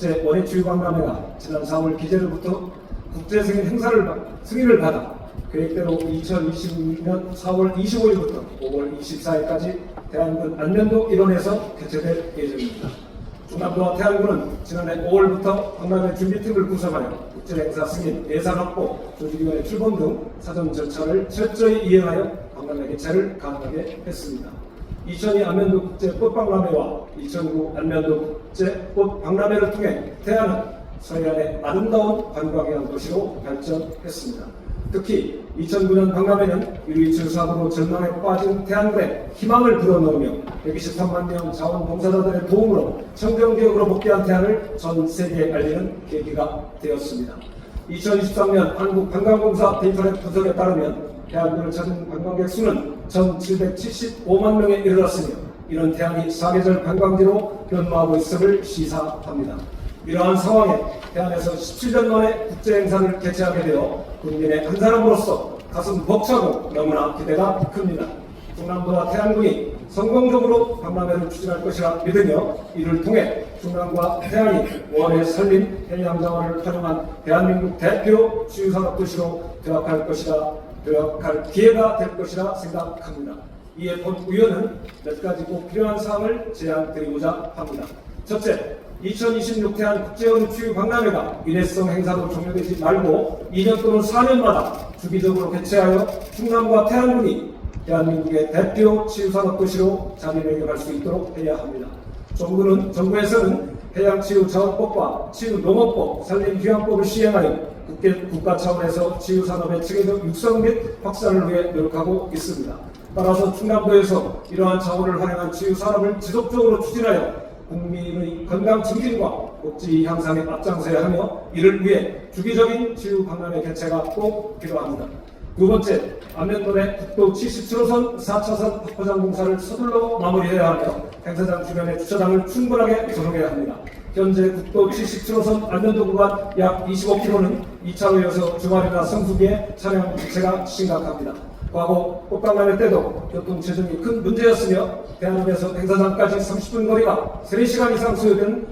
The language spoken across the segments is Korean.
국제 원예치유박람회가 지난 4월 기재로부터 국제 승인을 받아 계획대로 2020년 4월 25일부터 5월 24일까지 대한군 안면도 일원에서 개최될 예정입니다. 충남도와 태안군은 지난해 5월부터 박람회 준비팀을 구성하여 국제행사 승인, 예산 확보, 조직위원회 출범 등 사전 절차를 철저히 이행하여 박람회 개최를 가능하게 했습니다. 2002 안면도 국제 꽃박람회와 2009 안면도 국제 꽃박람회를 통해 태안은 서해안의 아름다운 관광형 도시로 발전했습니다. 특히 2009년 박람회는 유리치유 사고로 전망에 빠진 태안군에 희망을 불어넣으며 123만 명 자원봉사자들의 도움으로 청정지역으로 복귀한 태안을 전 세계에 알리는 계기가 되었습니다. 2023년 한국관광공사 데이터넷 분석에 따르면 태안군을 찾은 관광객 수는 1,775만 명에 이르렀으며 이런 태안이 사계절 관광지로 변모하고 있음을 시사합니다. 이러한 상황에 태안에서 17년 만에 국제행사를 개최하게 되어 국민의 한 사람으로서 가슴 벅차고 너무나 기대가 큽니다. 충남도와 태안군이 성공적으로 박람회를 추진할 것이라 믿으며 이를 통해 충남과 태안이 원의 산림 해양자원을 활용한 대한민국 대표 치유산업도시로 도약할 기회가 될 것이라 생각합니다. 이에 본 의원은 몇 가지 꼭 필요한 사항을 제안드리고자 합니다. 첫째, 2026 태안 국제원예치유 박람회가 일회성 행사로 종료되지 말고 2년 또는 4년마다 주기적으로 개최하여 충남과 태안군이 대한민국의 대표 치유산업도시로 자리매김할 수 있도록 해야 합니다. 정부에서는 해양치유자원법과 치유농업법, 산림휴양법을 시행하여 국가 차원에서 치유산업의 체계적 육성 및 확산을 위해 노력하고 있습니다. 따라서 충남도에서 이러한 자원을 활용한 치유산업을 지속적으로 추진하여 국민의 건강 증진과 복지 향상에 앞장서야 하며 이를 위해 주기적인 치유 박람회 개최가 꼭 필요합니다. 두 번째, 안면도 내 국도 77호선 4차선 확보장 공사를 서둘러 마무리해야 하며 행사장 주변의 주차장을 충분하게 조성해야 합니다. 현재 국도 77호선 안면도 구간 약 25km는 2차로여서 주말이나 성수기에 차량 지체가 심각합니다. 과거 꽃박람회 때도 교통체증이 큰 문제였으며 대한민국에서 행사장까지 30분 거리가 3시간 이상 소요된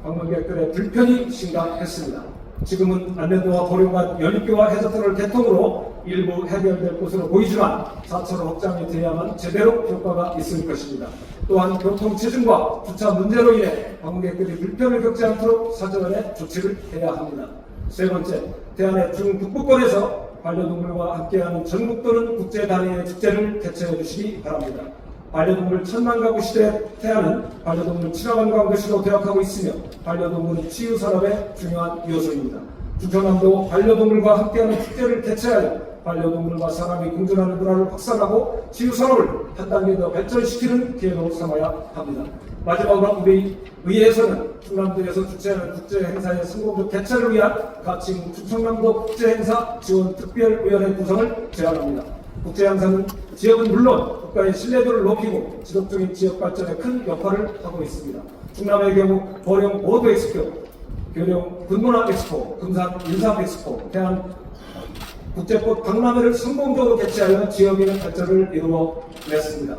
방문객들의 불편이 심각했습니다. 지금은 안면도와 보령간 연립교와 해저터널 개통으로 일부 해결될 것으로 보이지만 4차로 확장이 돼야만 제대로 효과가 있을 것입니다. 또한 교통체증과 주차 문제로 인해 방문객들이 불편을 겪지 않도록 사전에 조치를 해야 합니다. 세 번째, 태안의 중북부권에서 반려동물과 함께하는 전국 또는 국제 단위의 축제를 개최해 주시기 바랍니다. 반려동물 1000만 가구 시대 태안은 반려동물 친화관광 도시로 도약하고 있으며 반려동물은 치유산업의 중요한 요소입니다. 충청남도 반려동물과 함께하는 축제를 개최하여 반려동물과 사람이 공존하는 문화를 확산하고 치유산업을 한 단계 더 발전시키는 기회로 삼아야 합니다. 마지막으로 우리 의회에서는 충남도에서 주최하는 국제행사의 성공적 개최를 위한 가칭 충청남도 국제행사 지원특별위원회 구성을 제안합니다. 국제행사는 지역은 물론 국가의 신뢰도를 높이고 지속적인 지역 발전에 큰 역할을 하고 있습니다. 충남의 경우 보령 보드 엑스포, 교령 군문화 엑스포, 금산 인삼 엑스포, 태안 국제꽃 박람회를 성공적으로 개최하여 지역의 발전을 이루어냈습니다.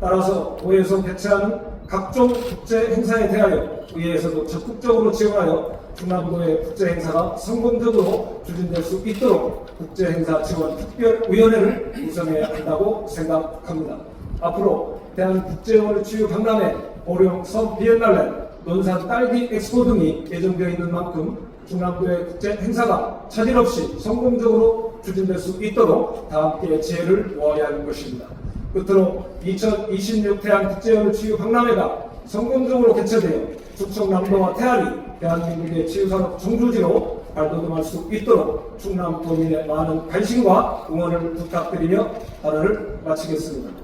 따라서 도에서 개최하는 각종 국제 행사에 대하여 의회에서도 적극적으로 지원하여 충남도의 국제 행사가 성공적으로 추진될 수 있도록 국제 행사 지원 특별위원회를 구성해야 한다고 생각합니다. 앞으로 대한국제원예치유 박람회, 보령 섬 비엔날레, 논산 딸기 엑스포 등이 예정되어 있는 만큼 충남도의 국제 행사가 차질 없이 성공적으로 추진될 수 있도록 다 함께 지혜를 모아야 할 것입니다. 끝으로 2026 태안 국제원예치유 박람회가 성공적으로 개최되어 충청남도와 태안이 대한민국의 치유산업 중주지로 발돋움할 수 있도록 충남 도민의 많은 관심과 응원을 부탁드리며 발언을 마치겠습니다.